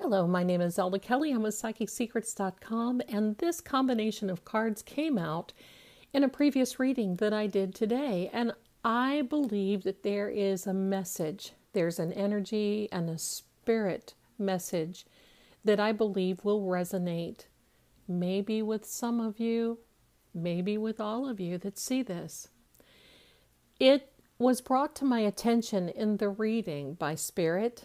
Hello, my name is Zelda Kelly. I'm with PsychicSecrets.com, and this combination of cards came out in a previous reading that I did today. And I believe that there is a message, there's an energy and a spirit message that I believe will resonate, maybe with some of you, maybe with all of you that see this. It was brought to my attention in the reading by Spirit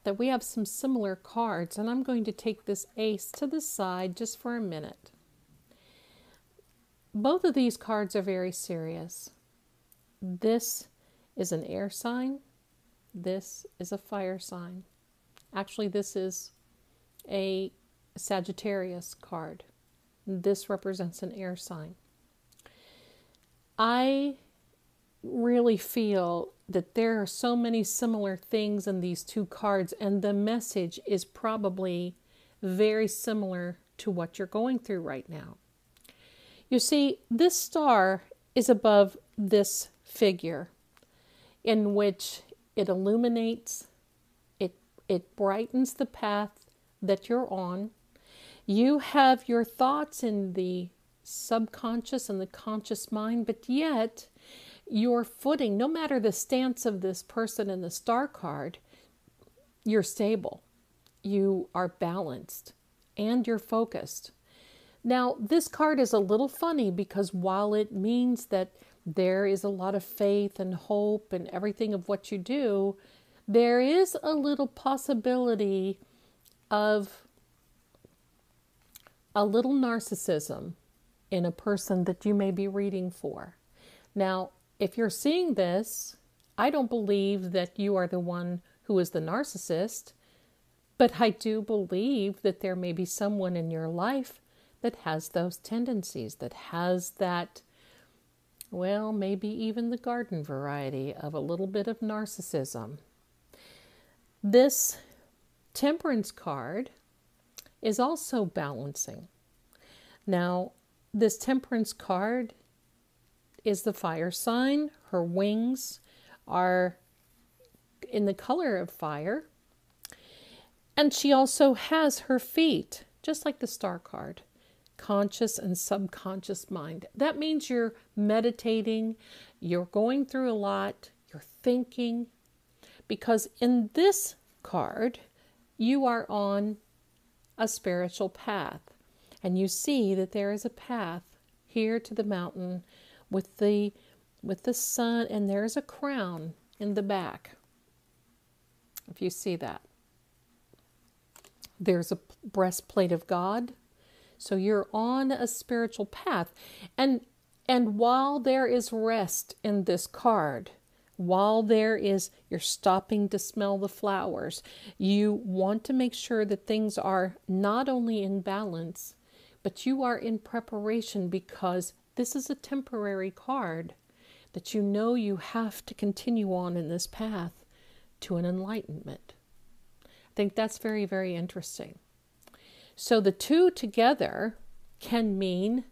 that we have some similar cards, and I'm going to take this ace to the side just for a minute. Both of these cards are very serious. This is an air sign. This is a fire sign. Actually, this is a Sagittarius card. This represents an air sign. I really feel that there are so many similar things in these two cards, and the message is probably very similar to what you're going through right now. You see, this star is above this figure, in which it illuminates, it brightens the path that you're on. You have your thoughts in the subconscious and the conscious mind, but yet your footing, no matter the stance of this person in the star card, you're stable, you are balanced, and you're focused. Now, this card is a little funny because while it means that there is a lot of faith and hope and everything of what you do, there is a little possibility of a little narcissism in a person that you may be reading for. Now, if you're seeing this, I don't believe that you are the one who is the narcissist, but I do believe that there may be someone in your life that has those tendencies, that has that, well, maybe even the garden variety of a little bit of narcissism. This Temperance card is also balancing. Now, this Temperance card is the fire sign. Her wings are in the color of fire. And she also has her feet, just like the star card, conscious and subconscious mind. That means you're meditating, you're going through a lot, you're thinking, because in this card, you are on a spiritual path. And you see that there is a path here to the mountain with the sun, and there's a crown in the back. If you see that. There's a breastplate of God. So you're on a spiritual path. And while there is rest in this card, while you're stopping to smell the flowers, you want to make sure that things are not only in balance, but you are in preparation, because this is a temporary card that you know you have to continue on in this path to an enlightenment. I think that's very, very interesting. So the two together can mean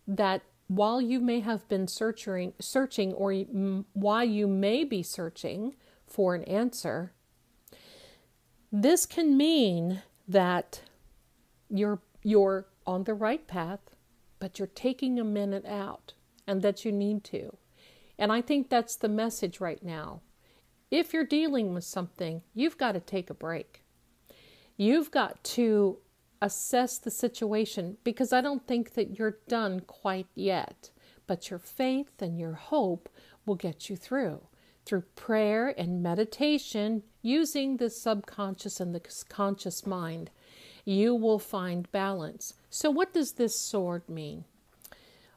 that while you may have been searching, or while you may be searching for an answer, this can mean that you're on the right path, but you're taking a minute out, and that you need to. And I think that's the message right now. If you're dealing with something, you've got to take a break. You've got to assess the situation, because I don't think that you're done quite yet. But your faith and your hope will get you through prayer and meditation, using the subconscious and the conscious mind. You will find balance. So what does this sword mean?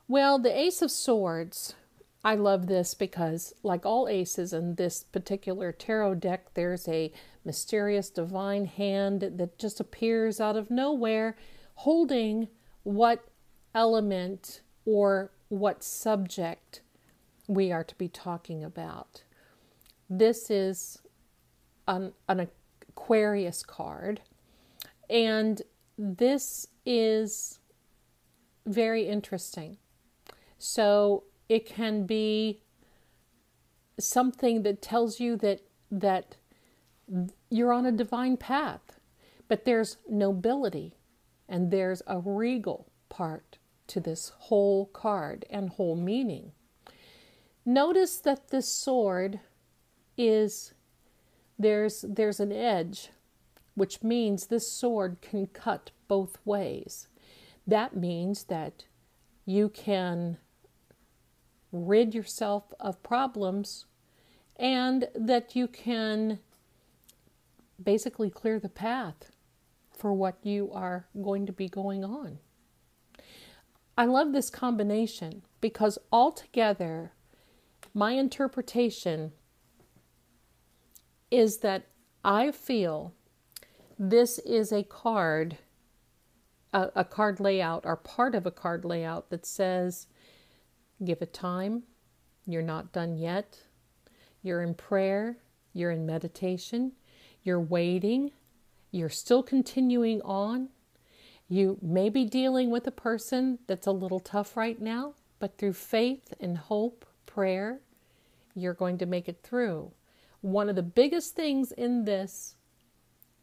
Well, the Ace of Swords, I love this because, like all aces in this particular tarot deck, there's a mysterious divine hand that just appears out of nowhere, holding what element or what subject we are to be talking about. This is an Aquarius card, and this is very interesting. So it can be something that tells you that you're on a divine path. But there's nobility and there's a regal part to this whole card and whole meaning. Notice that this sword is, there's an edge, which means this sword can cut both ways. That means that you can rid yourself of problems and that you can basically clear the path for what you are going to be going on. I love this combination because altogether, my interpretation is that I feel this is a card layout, or part of a card layout that says, give it time, you're not done yet, you're in prayer, you're in meditation, you're waiting, you're still continuing on. You may be dealing with a person that's a little tough right now, but through faith and hope, prayer, you're going to make it through. One of the biggest things in this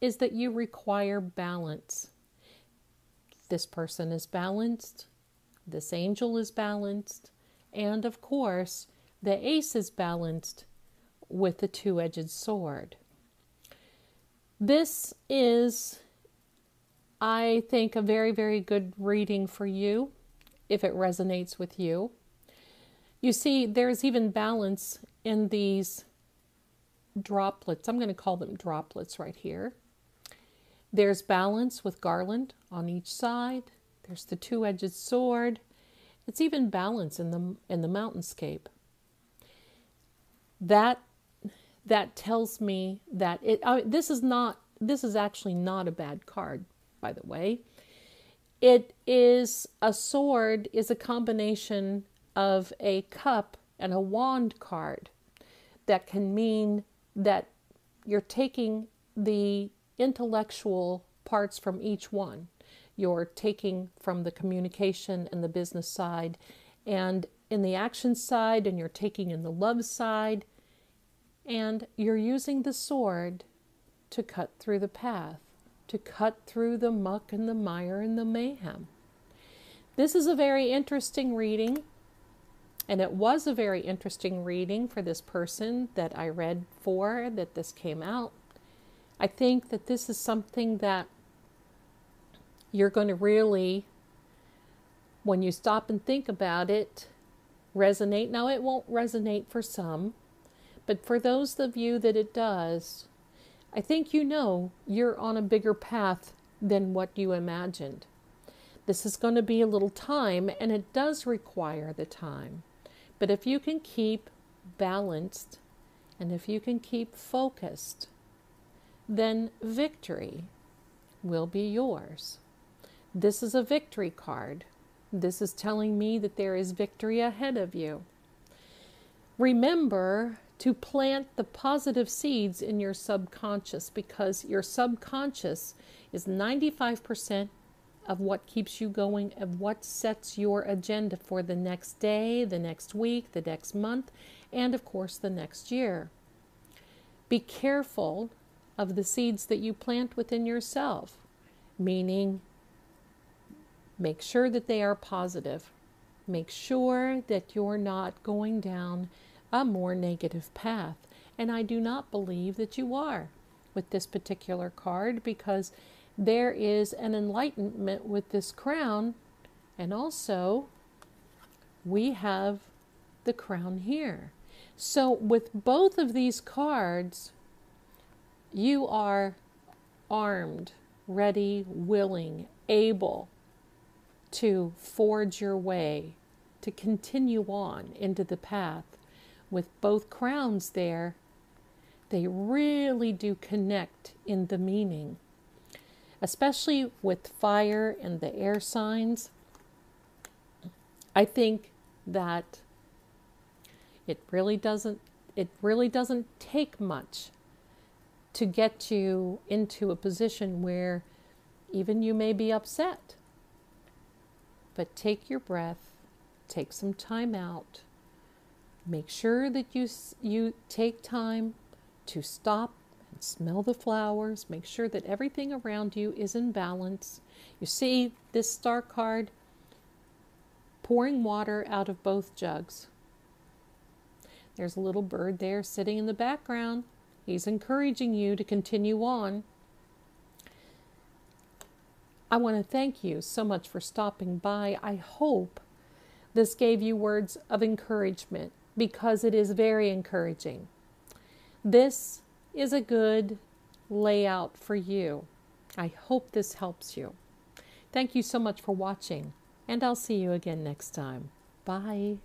is that you require balance. This person is balanced, this angel is balanced, and of course, the ace is balanced with the two-edged sword. This is, I think, a very, very good reading for you, if it resonates with you. You see, there's even balance in these droplets. I'm going to call them droplets right here. There's balance with garland on each side. There's the two-edged sword. It's even balance in the mountainscape. That tells me that this is actually not a bad card, by the way. It is, a sword is a combination of a cup and a wand card. That can mean that you're taking the intellectual parts from each one. You're taking from the communication and the business side, and in the action side, and you're taking in the love side, and you're using the sword to cut through the path, to cut through the muck and the mire and the mayhem. This is a very interesting reading, and it was a very interesting reading for this person that I read for, that this came out. I think that this is something that you're going to really, when you stop and think about it, resonate. Now, it won't resonate for some, but for those of you that it does, I think you know you're on a bigger path than what you imagined. This is going to be a little time, and it does require the time. But if you can keep balanced, and if you can keep focused, then victory will be yours. This is a victory card. This is telling me that there is victory ahead of you. Remember to plant the positive seeds in your subconscious, because your subconscious is 95% of what keeps you going, of what sets your agenda for the next day, the next week, the next month, and of course the next year. Be careful of the seeds that you plant within yourself, meaning make sure that they are positive. Make sure that you're not going down a more negative path. And I do not believe that you are with this particular card, because there is an enlightenment with this crown, and also we have the crown here. So with both of these cards, you are armed, ready, willing, able to forge your way, to continue on into the path. With both crowns there, they really do connect in the meaning, especially with fire and the air signs. I think that it really doesn't take much to get you into a position where even you may be upset. But take your breath, take some time out. Make sure that you take time to stop Smell the flowers. Make sure that everything around you is in balance. You see this star card pouring water out of both jugs. There's a little bird there sitting in the background. He's encouraging you to continue on. I want to thank you so much for stopping by. I hope this gave you words of encouragement, because it is very encouraging. This is a good layout for you. I hope this helps you. Thank you so much for watching, and I'll see you again next time. Bye.